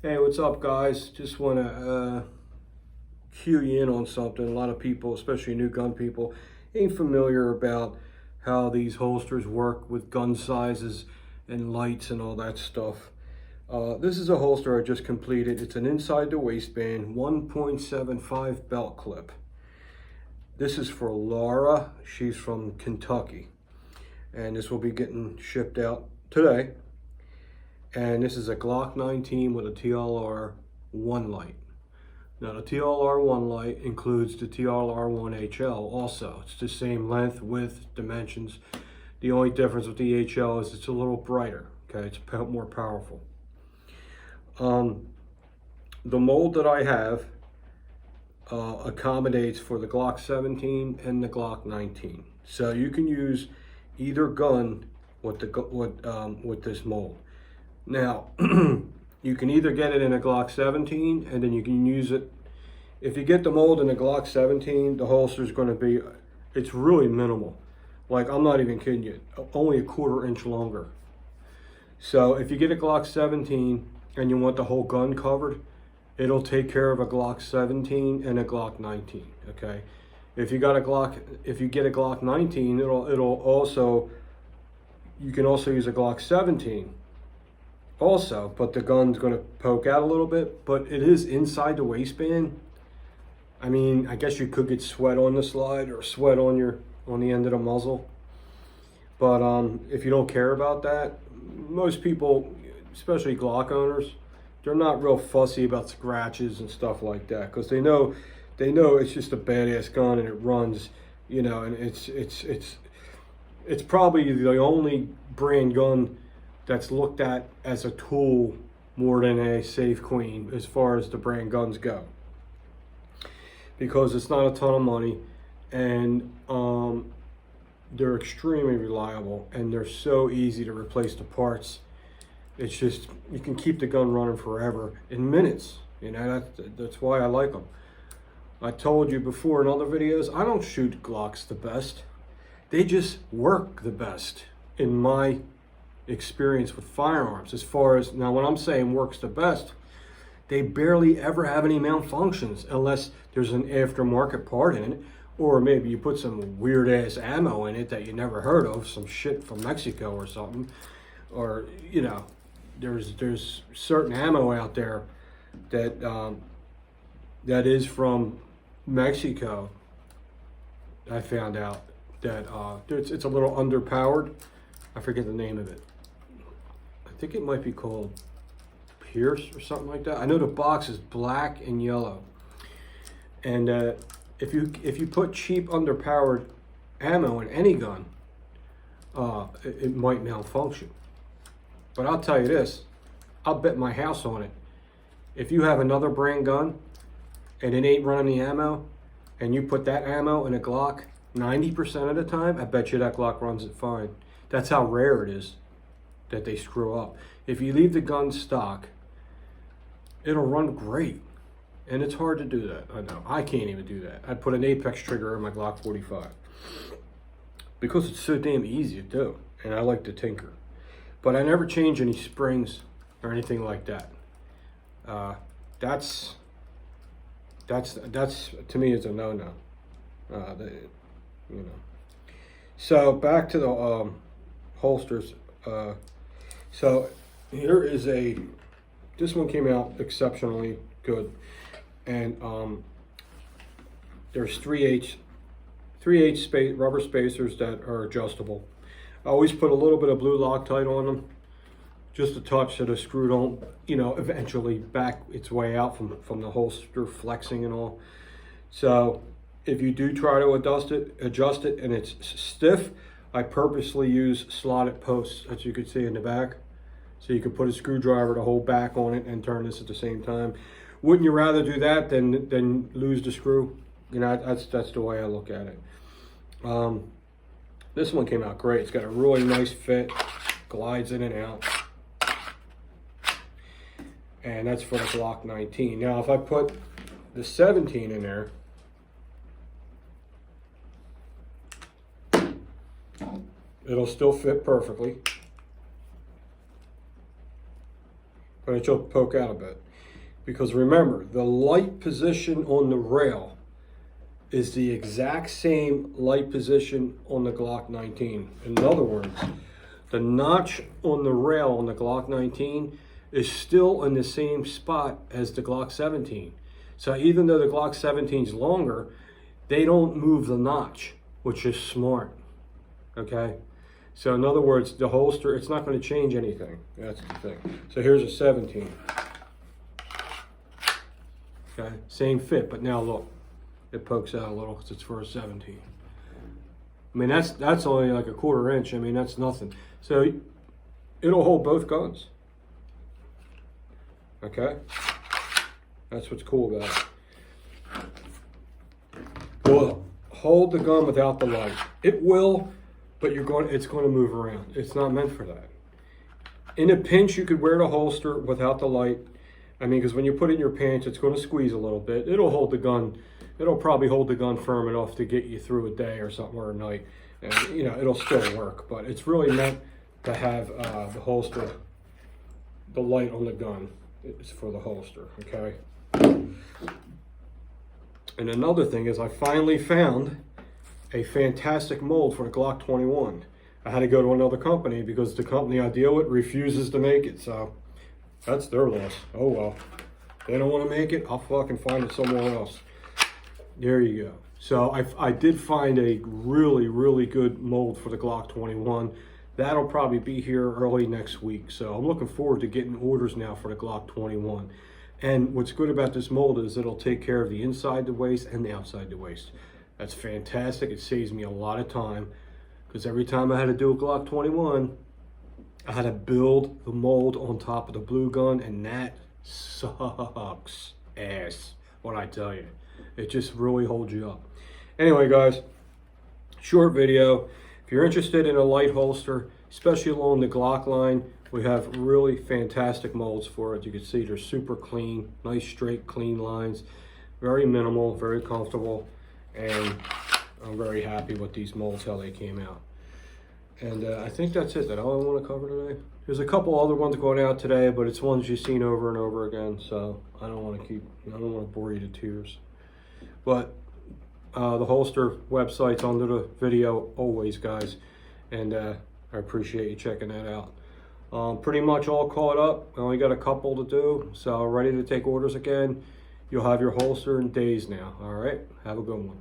Hey, what's up, guys? Just want to cue you in on something. A lot of people, especially new gun people, ain't familiar about how these holsters work with gun sizes and lights and all that stuff. This is a holster I just completed. It's an inside the waistband 1.75 belt clip. This is for Laura. She's from Kentucky, and this will be getting shipped out today. And this is a Glock 19 with a TLR 1 light. Now the TLR 1 light includes the TLR 1 HL also. It's the same length, width, dimensions. The only difference with the HL is it's a little brighter, okay? It's more powerful. The mold that I have accommodates for the Glock 17 and the Glock 19. So you can use either gun with this mold. Now, you can either get it in a Glock 17 and then you can use it. If you get the mold in a Glock 17, the holster is going to be, it's really minimal. Like, I'm not even kidding you, only a 1/4 inch longer. So if you get a Glock 17 and you want the whole gun covered, it'll take care of a Glock 17 and a Glock 19, okay? If you get a Glock 19, it'll also, you can also use a Glock 17 also, but the gun's going to poke out a little bit, but it is inside the waistband. I mean, I guess you could get sweat on the slide or sweat on the end of the muzzle, but if you don't care about that, most people, especially Glock owners, they're not real fussy about scratches and stuff like that, because they know it's just a badass gun and it runs, you know, and it's probably the only brand gun that's looked at as a tool more than a safe queen as far as the brand guns go, because it's not a ton of money, and they're extremely reliable and they're so easy to replace the parts. It's just, you can keep the gun running forever in minutes, you know. That's why I like them. I told you before in other videos, I don't shoot Glocks the best, they just work the best in my experience with firearms. As far as, now when I'm saying works the best, they barely ever have any malfunctions unless there's an aftermarket part in it, or maybe you put some weird ass ammo in it that you never heard of, some shit from Mexico or something, or, you know, there's certain ammo out there that that is from Mexico. I found out that it's a little underpowered. I forget the name of it. I think it might be called Pierce or something like that. I know the box is black and yellow. And if you put cheap underpowered ammo in any gun, it might malfunction. But I'll tell you this, I'll bet my house on it. If you have another brand gun and it ain't running the ammo, and you put that ammo in a Glock, 90% of the time, I bet you that Glock runs it fine. That's how rare it is that they screw up. If you leave the gun stock, it'll run great. And it's hard to do that, I know. I can't even do that. I put an Apex trigger in my Glock 45 because it's so damn easy to do, and I like to tinker. But I never change any springs or anything like that. That's to me is a no-no. You know. So back to the holsters. So here is this one came out exceptionally good, and there's 3/8 rubber spacers that are adjustable. I always put a little bit of blue Loctite on them, just a touch, so the screw don't, you know, eventually back its way out from the holster flexing and all. So if you do try to adjust it and it's stiff, I purposely use slotted posts, as you can see in the back. So you can put a screwdriver to hold back on it and turn this at the same time. Wouldn't you rather do that than lose the screw? You know, that's the way I look at it. This one came out great. It's got a really nice fit, glides in and out. And that's for the Glock 19. Now, if I put the 17 in there, it'll still fit perfectly, but it'll poke out a bit. Because remember, the light position on the rail is the exact same light position on the Glock 19. In other words, the notch on the rail on the Glock 19 is still in the same spot as the Glock 17. So even though the Glock 17 is longer, they don't move the notch, which is smart, okay? So in other words, the holster, it's not going to change anything. That's the thing. So here's a 17. Okay, same fit, but now look, it pokes out a little because it's for a 17. I mean, that's only like a 1/4 inch. I mean, that's nothing. So it'll hold both guns. Okay, that's what's cool about it. Will hold the gun without the light. It will, but it's going to move around. It's not meant for that. In a pinch, you could wear the holster without the light. I mean, because when you put it in your pants, it's going to squeeze a little bit. It'll hold the gun. It'll probably hold the gun firm enough to get you through a day or something, or a night. And, you know, it'll still work. But it's really meant to have the holster, the light on the gun. It's for the holster, okay? And another thing is I finally found a fantastic mold for the Glock 21. I had to go to another company because the company I deal with refuses to make it. So that's their loss. Oh well. They don't want to make it, I'll fucking find it somewhere else. There you go. So I did find a really, really good mold for the Glock 21. That'll probably be here early next week. So I'm looking forward to getting orders now for the Glock 21. And what's good about this mold is it'll take care of the inside the waist and the outside the waist. That's fantastic. It saves me a lot of time because every time I had to do a Glock 21, I had to build the mold on top of the blue gun, and that sucks ass, what I tell you. It just really holds you up. Anyway, guys, short video. If you're interested in a light holster, especially along the Glock line, we have really fantastic molds for it. You can see they're super clean, nice straight clean lines, very minimal, very comfortable, and I'm very happy with these molds, how they came out. And I think that's it. That's all I want to cover today. There's a couple other ones going out today, but it's ones you've seen over and over again, so I don't want to bore you to tears. But the holster website's under the video always, guys, and I appreciate you checking that out. Pretty much all caught up. I only got a couple to do, so ready to take orders again. You'll have your holster in days now. All right, have a good one.